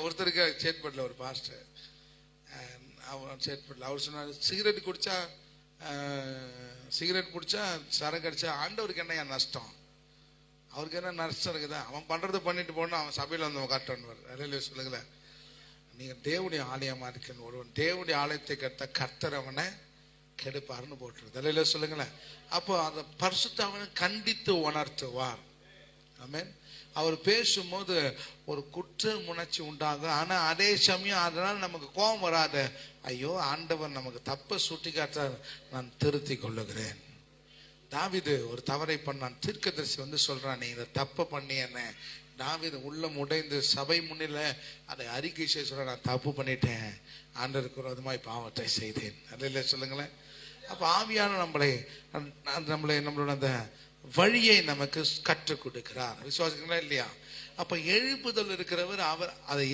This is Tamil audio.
ஒருத்தருக்கு சேட்பட்டில் ஒரு பாஸ்டர், அவர் சேட்பட்டில் அவர் சொன்னார், சிகரெட் குடிச்சா சரக்கு அடிச்சா ஆண்டவருக்கு என்ன நஷ்டம், அவருக்கு என்ன நஷ்டம் இருக்குதா, அவன் பண்றதை பண்ணிட்டு போனா அவன் சபையில் வந்து கட்டணும். சொல்லுங்களேன், நீங்க தேவனுடைய ஆலயமா இருக்கணும். ஒருவன் தேவனுடைய ஆலயத்தை கட்ட கர்த்தர் அவனை கெடுப்பாருன்னு போட்டுருது. சொல்லுங்களேன். அப்போ அந்த பரிசுத்த அவனை கண்டித்து உணர்த்துவார். ஆமென். அவர் பேசும்போது ஒரு குற்ற உணர்ச்சி உண்டாகும். ஆனா அதே சமயம் அதனால நமக்கு கோபம் வராது. ஐயோ, ஆண்டவர் நமக்கு தப்ப சுட்டி காட்டார், நான் திருத்தி கொள்ளுகிறேன். தாவீது ஒரு தவறை பண்ணான். தீர்க்கதரிசி வந்து சொல்றான், நீ இதை தப்ப பண்ணி என்ன. தாவீது உள்ளம் உடைந்து சபை முன்னில அதை அறிக்கை செய்ய சொல்ற, நான் தப்பு பண்ணிட்டேன், ஆண்டவருக்கு விரோதமாய் பாவத்தை செய்தேன். அல்ல சொல்லுங்களேன். அப்ப ஆவியான நம்மளோட அந்த வழியை நமக்கு கற்றுக் கொடுக்கிறார். விசுவாசிங்களா இல்லையா? அப்ப எழுப்புதல் இருக்கிறவர் அவர் அதை